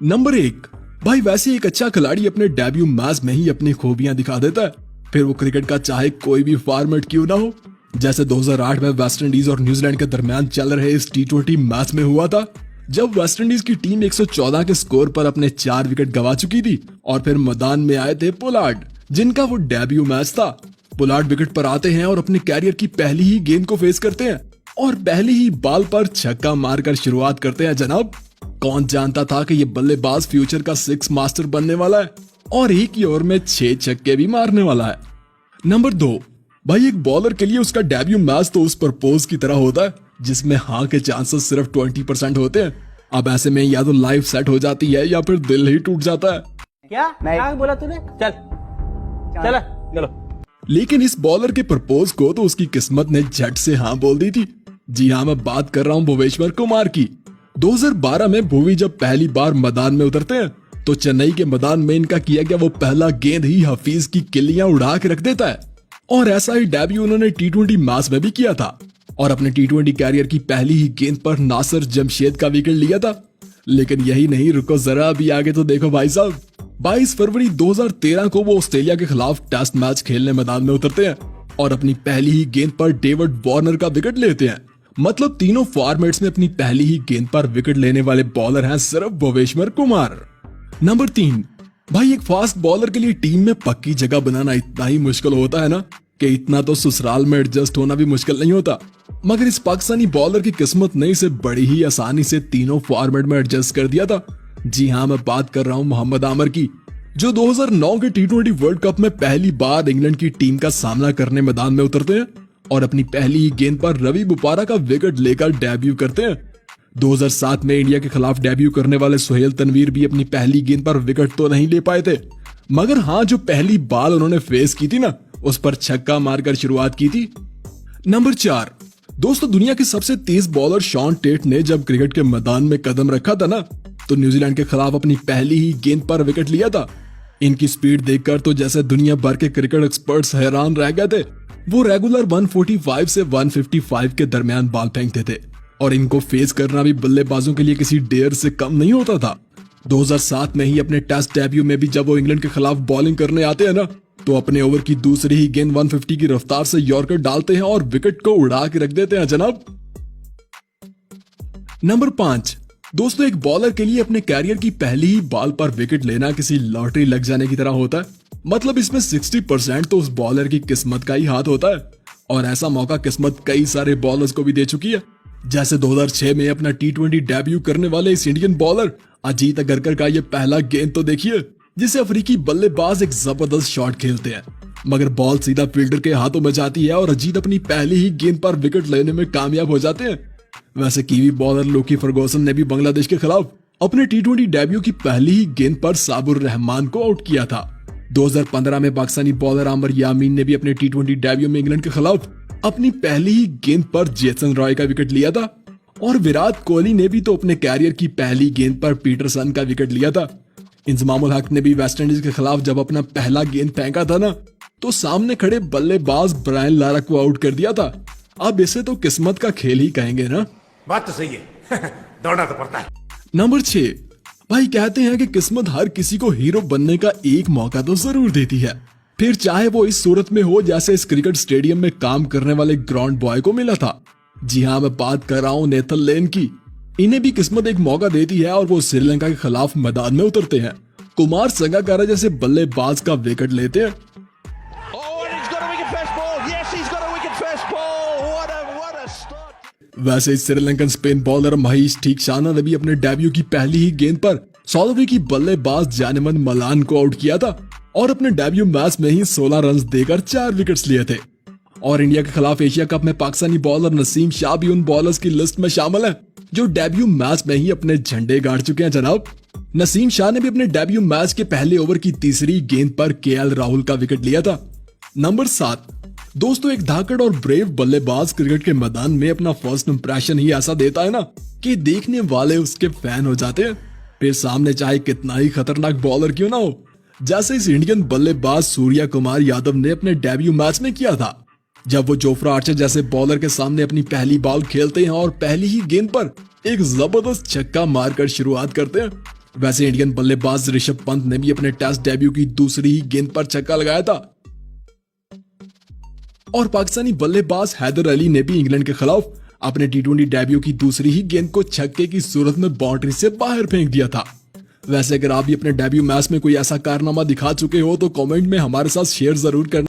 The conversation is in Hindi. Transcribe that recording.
नंबर 1, भाई वैसे एक अच्छा खिलाड़ी अपने डेब्यू मैच में ही अपनी खूबियां दिखा देता है, फिर वो क्रिकेट का चाहे कोई भी फॉर्मेट क्यों ना हो। जैसे 2008 में वेस्ट इंडीज और न्यूजीलैंड के दरमियान चल रहे इस T20 मैच में हुआ था, जब वेस्ट इंडीज की टीम 114 के स्कोर पर अपने 4 विकेट गंवा चुकी थी और फिर मैदान में आए थे पोलार्ड, जिनका वो डेब्यू मैच था। पोलार्ड विकेट पर आते हैं और अपने कैरियर की पहली ही गेंद को फेस करते हैं और पहली ही बॉल पर छक्का मारकर शुरुआत करते हैं। जनाब, कौन जानता था कि ये बल्लेबाज फ्यूचर का 6 मास्टर बनने वाला है और एक ही ओवर में 6 छक्के भी मारने वाला है। नंबर 2, भाई एक बॉलर के लिए उसका डेब्यू मैच तो उस प्रपोज की तरह होता है जिसमें हाँ के चांसेस सिर्फ 20% होते हैं। अब ऐसे में या तो लाइफ सेट हो जाती है या फिर दिल ही टूट जाता है। क्या बोला तूने? चलो। लेकिन इस बॉलर के प्रपोज को तो उसकी किस्मत ने झट से हाँ बोल दी थी। जी हाँ, मैं बात कर रहा हूँ भुवनेश्वर कुमार की। 2012 में भुवी जब पहली बार मैदान में उतरते हैं तो चेन्नई के मैदान में इनका किया गया वो पहला गेंद ही हफीज की किल्लियां उड़ा के रख देता है और ऐसा ही डेब्यू उन्होंने T20 मैच में भी किया था और अपने T20 कैरियर की पहली ही गेंद पर नासिर जमशेद का विकेट लिया था। लेकिन यही नहीं, रुको जरा अभी आगे तो देखो भाई साहब। 22 फरवरी 2013 को वो ऑस्ट्रेलिया के खिलाफ टेस्ट मैच खेलने मैदान में उतरते हैं और अपनी पहली ही गेंद पर डेविड वार्नर का विकेट लेते हैं। मतलब तीनों फॉर्मेट्स में अपनी पहली ही गेंद पर विकेट लेने वाले बॉलर हैं सिर्फ भुवनेश्वर कुमार। नंबर 3, भाई एक फास्ट बॉलर के लिए टीम में पक्की जगह बनाना इतना ही मुश्किल होता है ना कि इतना तो ससुराल में एडजस्ट होना भी मुश्किल नहीं होता। मगर इस पाकिस्तानी बॉलर की किस्मत ने इसे बड़ी ही आसानी से तीनों फॉर्मेट में एडजस्ट कर दिया था। जी हाँ, मैं बात कर रहा हूँ मोहम्मद आमिर की, जो 2009 के T20 वर्ल्ड कप में पहली बार इंग्लैंड की टीम का सामना करने मैदान में उतरते हैं और अपनी पहली ही गेंद पर रवि बुपारा का विकेट लेकर डेब्यू करते हैं। 2007 में इंडिया के खिलाफ डेब्यू करने वाले सुहेल तनवीर भी अपनी पहली गेंद पर विकेट तो नहीं ले पाए थे, मगर हाँ जो पहली बॉल उन्होंने फेस की थी ना, उस पर छक्का मारकर शुरुआत की थी। नंबर 4, दोस्तों दुनिया के सबसे तेज बॉलर शॉन टेट ने जब क्रिकेट के मैदान में कदम रखा था ना, तो न्यूजीलैंड के खिलाफ अपनी पहली ही गेंद पर विकेट लिया था। इनकी स्पीड देखकर तो जैसे दुनिया भर के क्रिकेट एक्सपर्ट्स हैरान रह गए थे। वो रेगुलर 145 से 155 के दरमियान बॉल फेंकते थे और इनको फेस करना भी बल्लेबाजों के लिए किसी डेयर से कम नहीं होता था। 2007 में ही अपने टेस्ट डेब्यू में भी जब वो इंग्लैंड के खिलाफ बॉलिंग करने आते हैं ना, तो अपने ओवर की दूसरी ही गेंद 150 की रफ्तार से यॉर्कर डालते हैं और विकेट को उड़ा के रख देते हैं जनाब। नंबर 5, दोस्तों एक बॉलर के लिए अपने कैरियर की पहली ही बॉल पर विकेट लेना किसी लॉटरी लग जाने की तरह होता है। मतलब इसमें 60% तो उस बॉलर की किस्मत का ही हाथ होता है और ऐसा मौका किस्मत कई सारे बॉलर्स को भी दे चुकी है। जैसे 2006 में अपना T20 डेब्यू करने वाले इस इंडियन बॉलर अजीत अगरकर का ये पहला गेंद तो देखिए, जिसे अफ्रीकी बल्लेबाज एक जबरदस्त शॉट खेलते हैं, मगर बॉल सीधा फील्डर के हाथों में जाती है और अजीत अपनी पहली ही गेंद पर विकेट लेने में कामयाब हो जाते हैं। वैसे कीवी बॉलर लोकी फर्गूसन ने भी बांग्लादेश के खिलाफ अपने T20 डेब्यू की पहली ही गेंद पर साबुर रहमान को आउट किया था। 2015 में पाकिस्तानी बॉलर आमिर यामीन ने भी अपने T20 डेब्यू में इंग्लैंड के खिलाफ अपनी पहली ही गेंद पर जेसन रॉय का विकेट लिया था और विराट कोहली ने भी तो अपने कैरियर की पहली गेंद पर पीटरसन का विकेट लिया था। इंजमामुल हक ने भी वेस्ट इंडीज के खिलाफ जब अपना पहला गेंद फेंका था ना, तो सामने खड़े बल्लेबाज ब्रायन लारा को आउट कर दिया था। अब इसे तो किस्मत का खेल ही कहेंगे ना। बात तो सही है। दौड़ना तो पड़ता है। नंबर 6, भाई कहते हैं कि किस्मत हर किसी को हीरो बनने का एक मौका तो जरूर देती है, फिर चाहे वो इस सूरत में हो जैसे इस क्रिकेट स्टेडियम में काम करने वाले ग्राउंड बॉय को मिला था। जी हाँ, मैं बात कर रहा हूँ नेथन लेन की। इन्हें भी किस्मत एक मौका देती है और वो श्रीलंका के खिलाफ मैदान में उतरते हैं। कुमार संगाकारा जैसे बल्लेबाज का विकेट लेते हैं। वैसे श्रीलंकन स्पिन बॉलर महेश ठीकशाना ने भी अपने डेब्यू की पहली ही गेंद पर साउथ अफ्रीकी बल्लेबाज जानेमन मलान को आउट किया था और अपने डेब्यू मैच में ही 16 रन देकर 4 विकेट्स लिए थे। और इंडिया के खिलाफ एशिया कप में पाकिस्तानी बॉलर नसीम शाह भी उन बॉलर्स की लिस्ट में शामिल है जो डेब्यू मैच में ही अपने झंडे गाड़ चुके हैं जनाब। नसीम शाह ने भी अपने डेब्यू मैच के पहले ओवर की तीसरी गेंद पर KL राहुल का विकेट लिया था। नंबर 7, दोस्तों एक धाकड़ और ब्रेव बल्लेबाज क्रिकेट के मैदान में अपना फर्स्ट इंप्रेशन ही ऐसा देता है ना कि देखने वाले उसके फैन हो जाते हैं, फिर सामने चाहे कितना ही खतरनाक बॉलर क्यों ना हो। जैसे इस इंडियन बल्लेबाज सूर्या कुमार यादव ने अपने डेब्यू मैच में किया था, जब वो जोफ्रा आर्चर जैसे बॉलर के सामने अपनी पहली बॉल खेलते हैं और पहली ही गेंद पर एक जबरदस्त छक्का मारकर शुरुआत करते हैं। वैसे इंडियन बल्लेबाज ऋषभ पंत ने भी अपने टेस्ट डेब्यू की दूसरी ही गेंद पर छक्का लगाया था और पाकिस्तानी बल्लेबाज हैदर अली ने भी इंग्लैंड के खिलाफ अपने टी20 डेब्यू की दूसरी ही गेंद को छक्के की सूरत में बाउंड्री से बाहर फेंक दिया था। वैसे अगर आप भी अपने डेब्यू मैच में कोई ऐसा कारनामा दिखा चुके हो तो कमेंट में हमारे साथ शेयर जरूर करना।